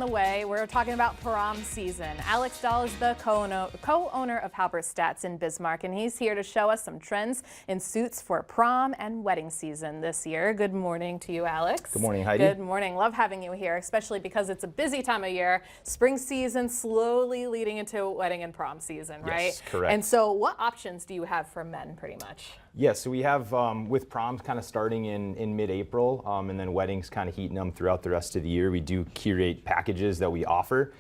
The way we're talking about prom season. Alex Dahl is the co-owner of Halberstadt in Bismarck, and he's here to show us some trends in suits for prom and wedding season this year. Good morning to you, Alex. Good morning, Heidi. Good morning. Love having you here, especially because it's a busy time of year. Spring season slowly leading into wedding and prom season, right? Yes, correct. And so what options do you have for men pretty much? Yeah, so we have with proms kind of starting in mid-April, and then weddings kind of heating them throughout the rest of the year. We do curate packages that we offer.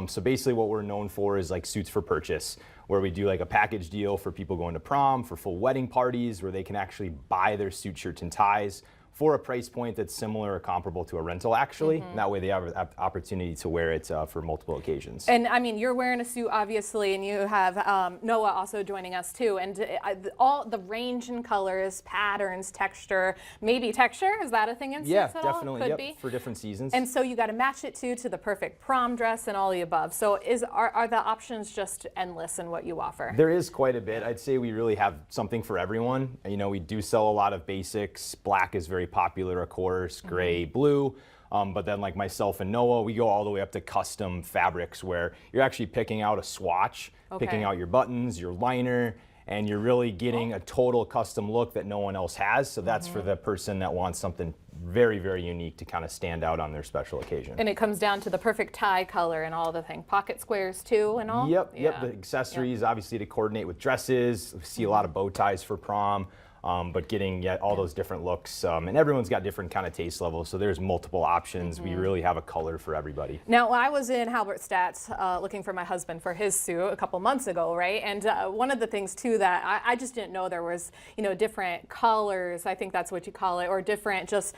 So basically what we're known for is like suits for purchase, where we do like a package deal for people going to prom, for full wedding parties, where they can actually buy their suit, shirts, and ties for a price point that's similar or comparable to a rental, actually. And that way they have an opportunity to wear it for multiple occasions. And I mean, you're wearing a suit, obviously, and you have Noah also joining us too. And all the range in colors, patterns, texture, maybe texture, is that a thing in suits at all? Yeah, definitely, Could yep, be. for different seasons. And so you got to match it to the perfect prom dress and all the above. So are the options just endless in what you offer? There is quite a bit. I'd say we really have something for everyone. You know, we do sell a lot of basics. Black is very popular, of course, gray, blue. But then like myself and Noah, we go all the way up to custom fabrics where you're actually picking out a swatch, picking out your buttons, your liner, and you're really getting a total custom look that no one else has. So that's for the person that wants something very, very unique to kind of stand out on their special occasion. And it comes down to the perfect tie color and all the things. Pocket squares too and all? Yep, the accessories obviously to coordinate with dresses. We see a lot of bow ties for prom. But getting all those different looks, and everyone's got different kind of taste levels, so there's multiple options. We really have a color for everybody. Now, I was in Halberstadt looking for my husband for his suit a couple months ago, right? And one of the things too that I just didn't know there was, you know, different colors, I think that's what you call it, or different just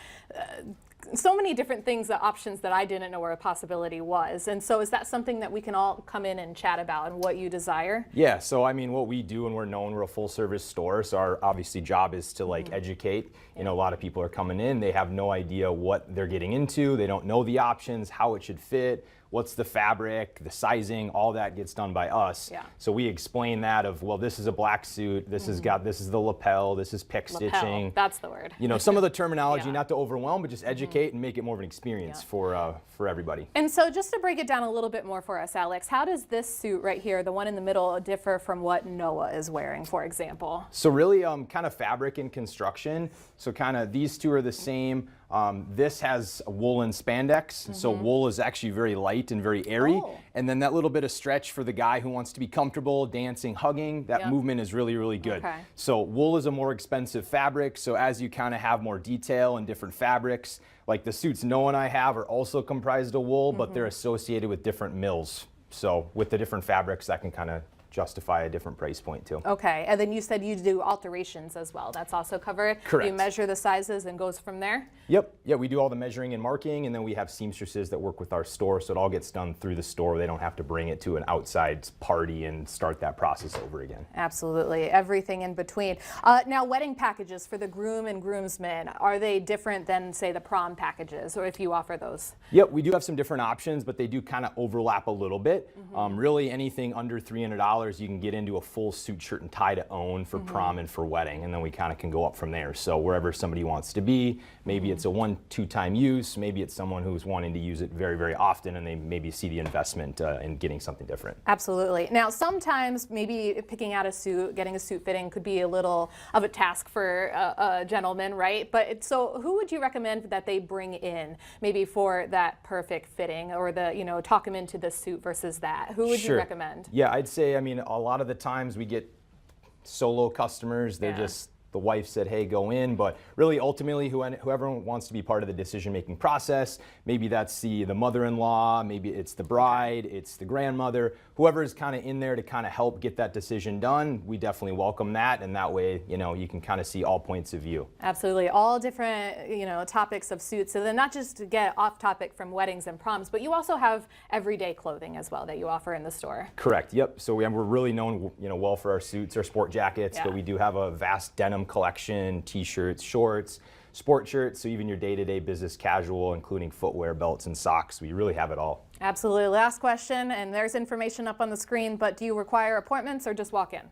so many different things, options that I didn't know where a possibility was. And so is that something that we can all come in and chat about and what you desire? Yeah, so I mean, what we do, and we're known, we're a full service store, so our obviously job is to like educate. You know, a lot of people are coming in, they have no idea what they're getting into, they don't know the options, how it should fit, what's the fabric, the sizing, all that gets done by us. So we explain that of, well, this is a black suit, this has got, this is the lapel, this is pick stitching. That's the word. You know, some of the terminology, not to overwhelm, but just educate and make it more of an experience for everybody. And so just to break it down a little bit more for us, Alex, how does this suit right here, the one in the middle, differ from what Noah is wearing, for example? So really kind of fabric and construction. So kind of these two are the same. This has wool and spandex, so wool is actually very light and very airy. And then that little bit of stretch for the guy who wants to be comfortable, dancing, hugging, that movement is really, really good. So wool is a more expensive fabric, so as you kind of have more detail and different fabrics, like the suits Noah and I have are also comprised of wool, but they're associated with different mills. So with the different fabrics, that can kind of justify a different price point too. Okay, and then you said you do alterations as well. That's also covered? Correct. You measure the sizes and goes from there? Yep, yeah, we do all the measuring and marking, and then we have seamstresses that work with our store, so it all gets done through the store. They don't have to bring it to an outside party and start that process over again. Absolutely, everything in between. Now, wedding packages for the groom and groomsmen, are they different than, say, the prom packages, or if you offer those? Yep, we do have some different options, but they do kind of overlap a little bit. Really, anything under $300, you can get into a full suit, shirt, and tie to own for prom and for wedding, and then we kind of can go up from there. So wherever somebody wants to be, maybe it's a 1-2 time use, maybe it's someone who's wanting to use it very, very often, and they maybe see the investment in getting something different. Absolutely. Now, sometimes maybe picking out a suit, getting a suit fitting could be a little of a task for a gentleman, right? But so who would you recommend that they bring in maybe for that perfect fitting, or the, you know, talk them into the suit versus that? Who would you recommend? Yeah, I'd say, I mean, a lot of the times we get solo customers, they're just, the wife said, hey, go in, but really ultimately whoever wants to be part of the decision-making process, maybe that's the mother-in-law, maybe it's the bride, it's the grandmother, whoever is kind of in there to kind of help get that decision done, we definitely welcome that, and that way, you know, you can kind of see all points of view. Absolutely, all different, you know, topics of suits, so then not just to get off topic from weddings and proms, but you also have everyday clothing as well that you offer in the store. Correct, yep, so we're really known, you know, well for our suits, our sport jackets, but we do have a vast denim collection, t-shirts, shorts, sport shirts, so even your day-to-day business casual, including footwear, belts, and socks. We really have it all. Absolutely. Last question, and there's information up on the screen, but do you require appointments or just walk in?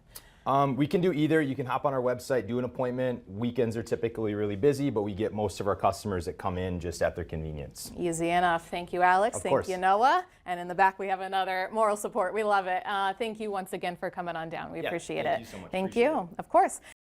We can do either. You can hop on our website, do an appointment. Weekends are typically really busy, but we get most of our customers that come in just at their convenience. Easy enough. Thank you, Alex. Of Thank course. you, Noah. And in the back, we have another moral support. We love it. Thank you once again for coming on down. We appreciate it. Thank you so much. Thank Appreciate you. it. Of course.